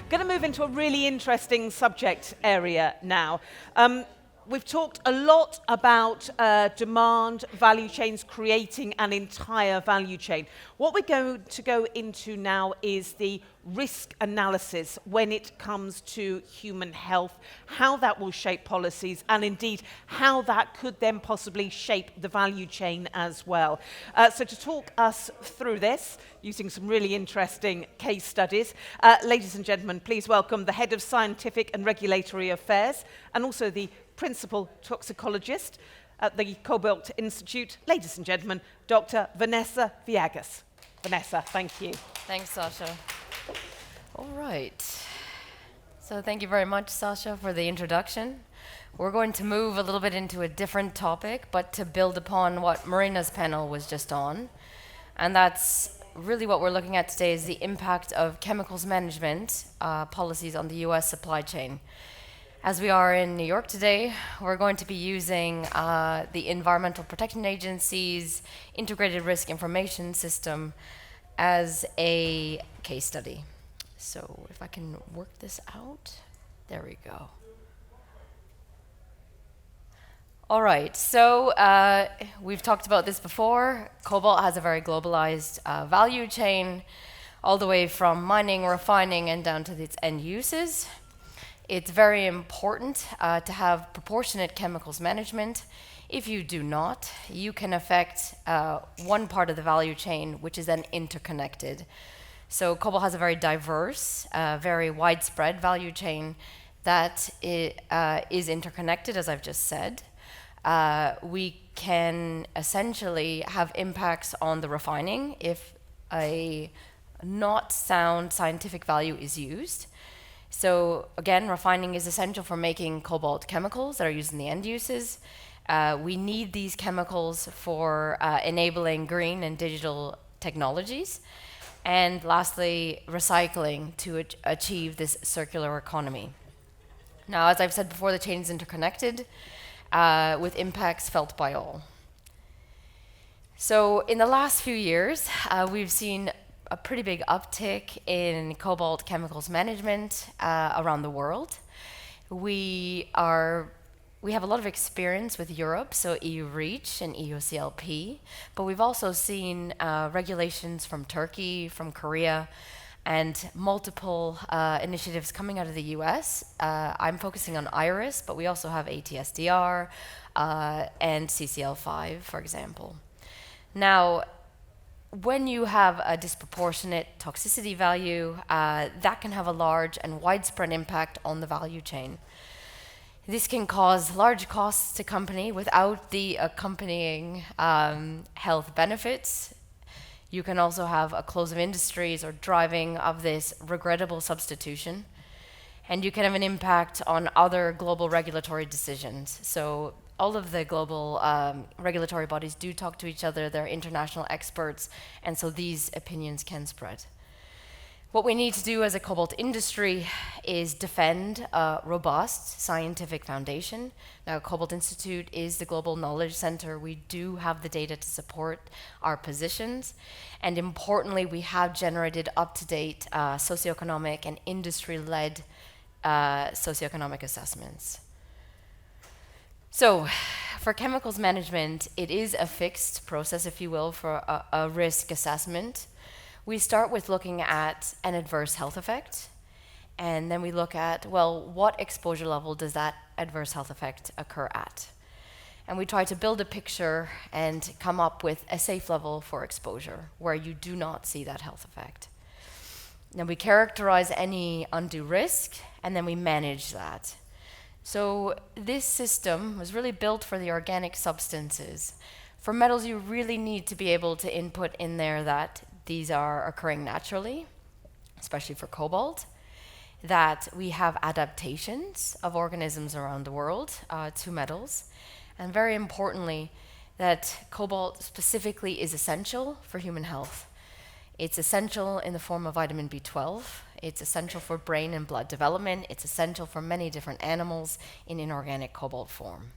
Going to move into a really interesting subject area now. We've talked a lot about demand, value chains, creating an entire value chain. What we're going to go into now is the risk analysis when it comes to human health, how that will shape policies, and indeed how that could then possibly shape the value chain as well. So to talk us through this, using some really interesting case studies, ladies and gentlemen, please welcome the Head of Scientific and Regulatory Affairs, and also the Principal Toxicologist at the Cobalt Institute, ladies and gentlemen, Dr. Vanessa Viegas. Vanessa, thank you. Thanks, Sasha. All right. So thank you very much, Sasha, for the introduction. We're going to move a little bit into a different topic, but to build upon what Marina's panel was just on. And that's really what we're looking at today is the impact of chemicals management policies on the US supply chain. As we are in New York today, we're going to be using the Environmental Protection Agency's Integrated Risk Information System as a case study. So if I can work this out, there we go. All right, so we've talked about this before. Cobalt has a very globalized value chain, all the way from mining, refining, and down to its end uses. It's very important to have proportionate chemicals management. If you do not, you can affect one part of the value chain, which is then interconnected. So Cobalt has a very diverse, very widespread value chain that is interconnected, as I've just said. We can essentially have impacts on the refining if a not sound scientific value is used. So again, refining is essential for making cobalt chemicals that are used in the end uses. We need these chemicals for enabling green and digital technologies. And lastly, recycling to achieve this circular economy. Now, as I've said before, the chain is interconnected with impacts felt by all. So in the last few years, we've seen a pretty big uptick in cobalt chemicals management around the world. We have a lot of experience with Europe, so EU REACH and EU CLP, but we've also seen regulations from Turkey, from Korea, and multiple initiatives coming out of the US. I'm focusing on IRIS, but we also have ATSDR and CCL5, for example. Now, when you have a disproportionate toxicity value, that can have a large and widespread impact on the value chain. This can cause large costs to company without the accompanying health benefits. You can also have a close of industries or driving of this regrettable substitution. And you can have an impact on other global regulatory decisions. So all of the global regulatory bodies do talk to each other, they're international experts, and so these opinions can spread. What we need to do as a cobalt industry is defend a robust scientific foundation. Now, Cobalt Institute is the global knowledge center. We do have the data to support our positions. And importantly, we have generated up-to-date socioeconomic and industry-led socioeconomic assessments. So, for chemicals management, it is a fixed process, if you will, for a risk assessment. We start with looking at an adverse health effect, and then we look at, well, what exposure level does that adverse health effect occur at? And we try to build a picture and come up with a safe level for exposure where you do not see that health effect. Now we characterize any undue risk, and then we manage that. So this system was really built for the organic substances. For metals, you really need to be able to input in there that these are occurring naturally, especially for cobalt, that we have adaptations of organisms around the world to metals, and very importantly, that cobalt specifically is essential for human health. It's essential in the form of vitamin B12. It's essential for brain and blood development. It's essential for many different animals in inorganic cobalt form.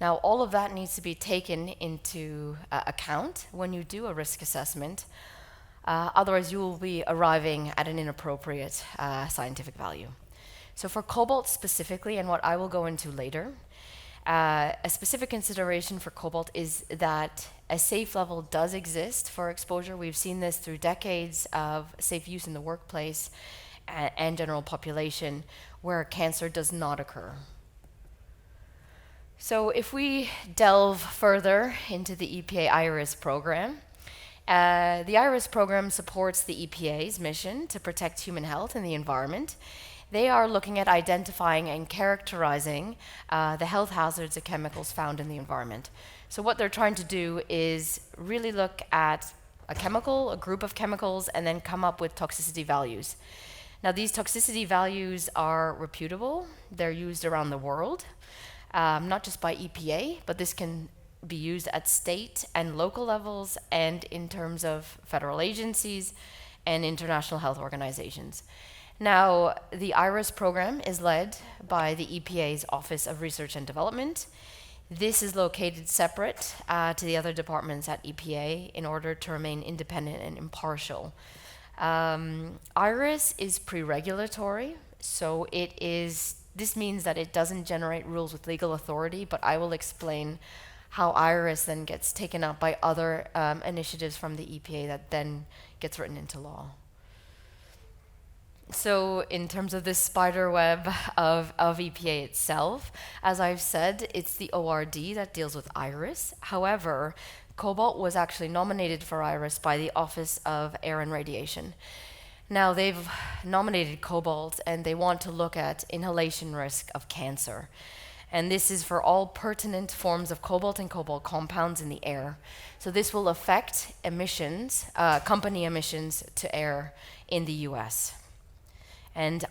Now, all of that needs to be taken into account when you do a risk assessment Otherwise, you will be arriving at an inappropriate scientific value. So for cobalt specifically, and what I will go into later, a specific consideration for cobalt is that a safe level does exist for exposure. We've seen this through decades of safe use in the workplace and general population where cancer does not occur. So if we delve further into the EPA IRIS program, the IRIS program supports the EPA's mission to protect human health and the environment. They are looking at identifying and characterizing the health hazards of chemicals found in the environment. So what they're trying to do is really look at a chemical, a group of chemicals, and then come up with toxicity values. Now these toxicity values are reputable. They're used around the world, not just by EPA, but this can be used at state and local levels and in terms of federal agencies and international health organizations. Now, the IRIS program is led by the EPA's Office of Research and Development. This is located separate to the other departments at EPA in order to remain independent and impartial. IRIS is pre-regulatory, so this means that it doesn't generate rules with legal authority, but I will explain how IRIS then gets taken up by other initiatives from the EPA that then gets written into law. So in terms of this spider web of EPA itself, as I've said, it's the ORD that deals with IRIS. However, Cobalt was actually nominated for IRIS by the Office of Air and Radiation. Now they've nominated Cobalt and they want to look at inhalation risk of cancer. And this is for all pertinent forms of cobalt and cobalt compounds in the air. So this will affect emissions, company emissions to air in the US. And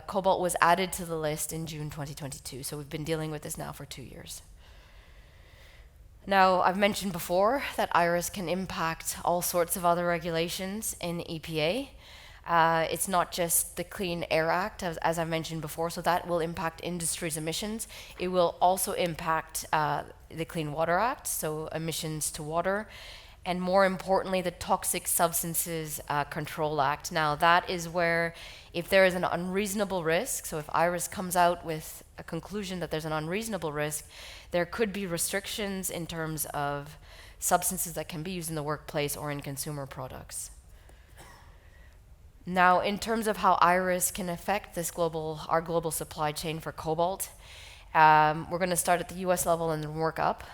cobalt was added to the list in June 2022. So we've been dealing with this now for 2 years. Now, I've mentioned before that IRIS can impact all sorts of other regulations in EPA. It's not just the Clean Air Act, as I mentioned before, so that will impact industry's emissions. It will also impact the Clean Water Act, so emissions to water, and more importantly, the Toxic Substances Control Act. Now, that is where if there is an unreasonable risk, so if IRIS comes out with a conclusion that there's an unreasonable risk, there could be restrictions in terms of substances that can be used in the workplace or in consumer products. Now, in terms of how IRIS can affect our global supply chain for cobalt, we're going to start at the US level and then work up.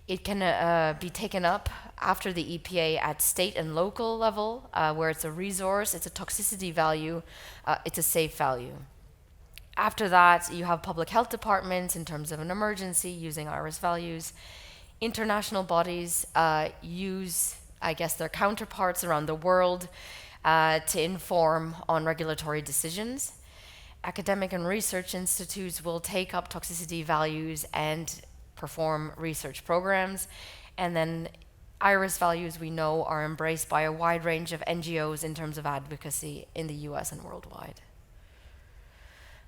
It can be taken up after the EPA at state and local level, where it's a resource, it's a toxicity value, it's a safe value. After that, you have public health departments in terms of an emergency using IRIS values. International bodies use, I guess, their counterparts around the world to inform on regulatory decisions. Academic and research institutes will take up toxicity values and perform research programs. And then IRIS values, we know, are embraced by a wide range of NGOs in terms of advocacy in the US and worldwide.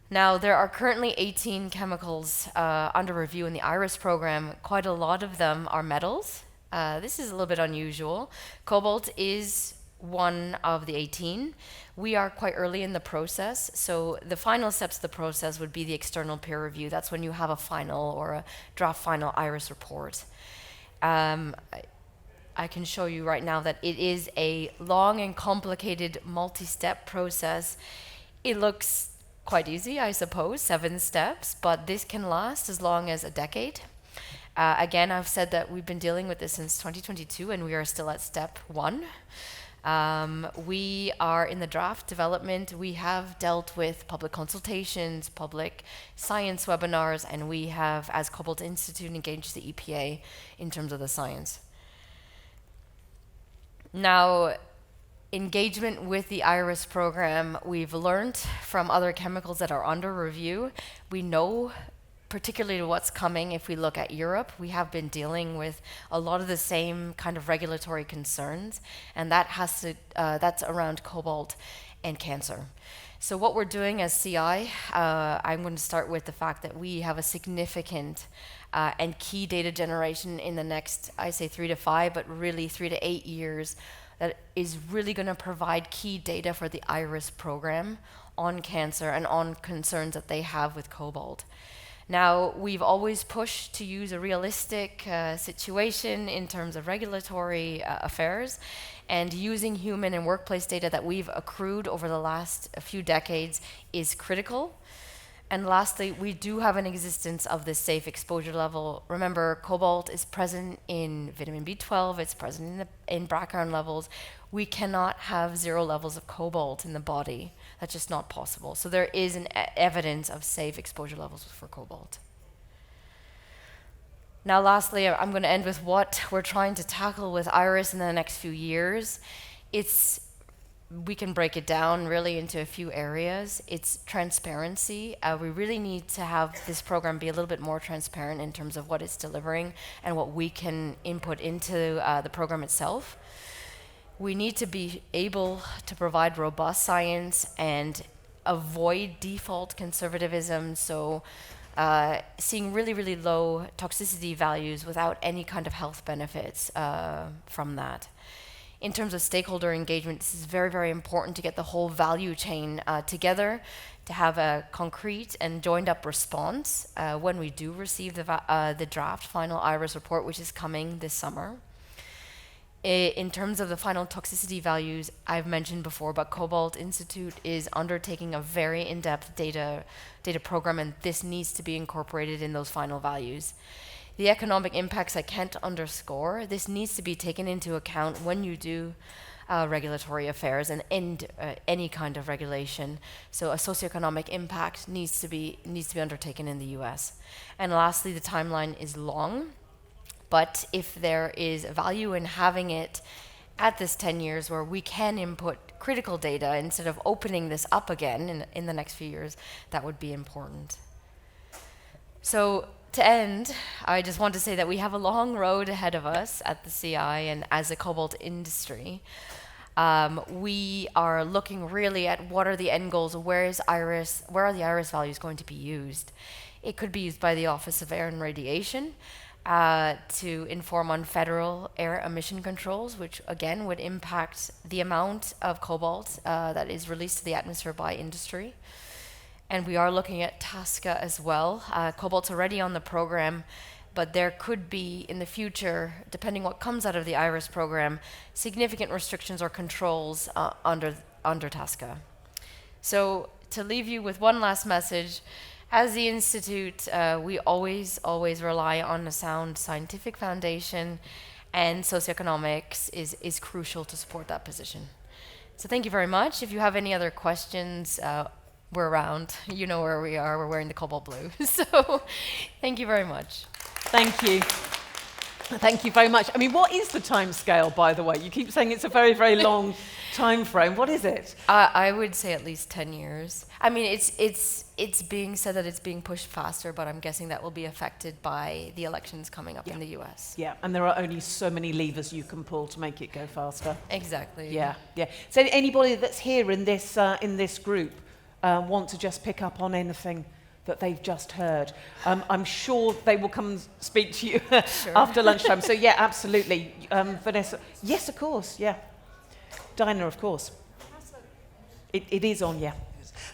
Now, there are currently 18 chemicals under review in the IRIS program. Quite a lot of them are metals. This is a little bit unusual. Cobalt is one of the 18. We are quite early in the process, so the final steps of the process would be the external peer review. That's when you have a final or a draft final IRIS report. I can show you right now that it is a long and complicated multi-step process. It looks quite easy, I suppose, 7 steps, but this can last as long as a decade. Again, I've said that we've been dealing with this since 2022 and we are still at step 1. We are in the draft development. We have dealt with public consultations, public science webinars, and we have, as Cobalt Institute, engaged the EPA in terms of the science. Now, engagement with the IRIS program, we've learned from other chemicals that are under review. We know particularly what's coming. If we look at Europe, we have been dealing with a lot of the same kind of regulatory concerns, and that's around cobalt and cancer. So what we're doing as CI, I'm going to start with the fact that we have a significant and key data generation in the next, I say 3 to 5, but really 3 to 8 years, that is really going to provide key data for the IRIS program on cancer and on concerns that they have with cobalt. Now, we've always pushed to use a realistic situation in terms of regulatory affairs, and using human and workplace data that we've accrued over the last few decades is critical. And lastly, we do have an existence of this safe exposure level. Remember, cobalt is present in vitamin B12, it's present in BRCA levels. We cannot have 0 levels of cobalt in the body. That's just not possible. So there is an evidence of safe exposure levels for cobalt. Now lastly, I'm going to end with what we're trying to tackle with IRIS in the next few years. We can break it down really into a few areas. It's transparency. We really need to have this program be a little bit more transparent in terms of what it's delivering and what we can input into the program itself. We need to be able to provide robust science and avoid default conservatism, so seeing really, really low toxicity values without any kind of health benefits from that. In terms of stakeholder engagement, this is very, very important to get the whole value chain together, to have a concrete and joined up response when we do receive the draft final IRIS report, which is coming this summer. In terms of the final toxicity values, I've mentioned before, but Cobalt Institute is undertaking a very in-depth data program, and this needs to be incorporated in those final values. The economic impacts I can't underscore. This needs to be taken into account when you do regulatory affairs and any kind of regulation. So a socioeconomic impact needs to be undertaken in the US. And lastly, the timeline is long, but if there is value in having it at this 10 years where we can input critical data instead of opening this up again in the next few years, that would be important. So to end, I just want to say that we have a long road ahead of us at the CI and as a cobalt industry. We are looking really at what are the end goals, where are the IRIS values going to be used? It could be used by the Office of Air and Radiation to inform on federal air emission controls, which again would impact the amount of cobalt that is released to the atmosphere by industry. And we are looking at TSCA as well. Cobalt's already on the program, but there could be in the future, depending what comes out of the IRIS program, significant restrictions or controls under TSCA. So to leave you with one last message, as the Institute, we always rely on a sound scientific foundation, and socioeconomics is crucial to support that position. So thank you very much. If you have any other questions, we're around. You know where we are. We're wearing the cobalt blue. So thank you very much. Thank you. Thank you very much. I mean, what is the time scale, by the way? You keep saying it's a very, very long time frame. What is it? I would say at least 10 years. I mean, it's being said that it's being pushed faster, but I'm guessing that will be affected by the elections coming up in the US. Yeah, and there are only so many levers you can pull to make it go faster. Exactly. Yeah. So anybody that's here in this group want to just pick up on anything that they've just heard, I'm sure they will come and speak to you after lunchtime. So yeah, absolutely. Vanessa, yes, of course, yeah. Dinah, of course. It is on, yeah.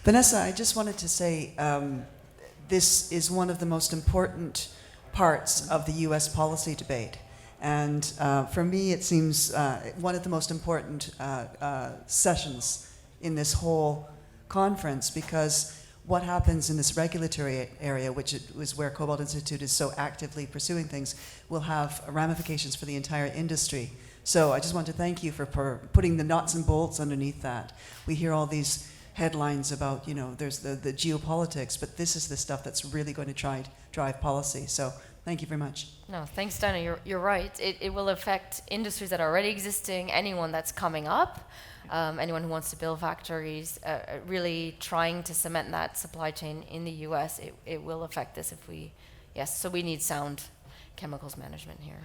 Vanessa, I just wanted to say this is one of the most important parts of the US policy debate. And for me, it seems one of the most important sessions in this whole conference, because what happens in this regulatory area, which is where Cobalt Institute is so actively pursuing things, will have ramifications for the entire industry. So I just want to thank you for putting the nuts and bolts underneath that. We hear all these headlines about, there's the geopolitics, but this is the stuff that's really going to drive policy. So Thank you very much. No, thanks, Dana. You're right. It will affect industries that are already existing, anyone that's coming up, anyone who wants to build factories, really trying to cement that supply chain in the US. It will affect this if we, yes, so we need sound chemicals management here.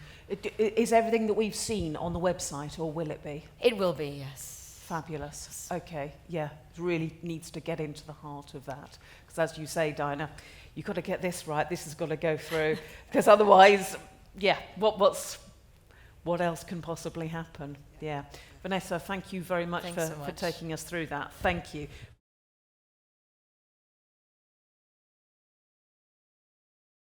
Is everything that we've seen on the website, or will it be? It will be, yes. Fabulous. Okay, yeah, it really needs to get into the heart of that. Because as you say, Dinah, you've got to get this right. This has got to go through. Because otherwise, yeah, what else can possibly happen? Yeah. Vanessa, thank you very much for so much. taking us through that. Thank you.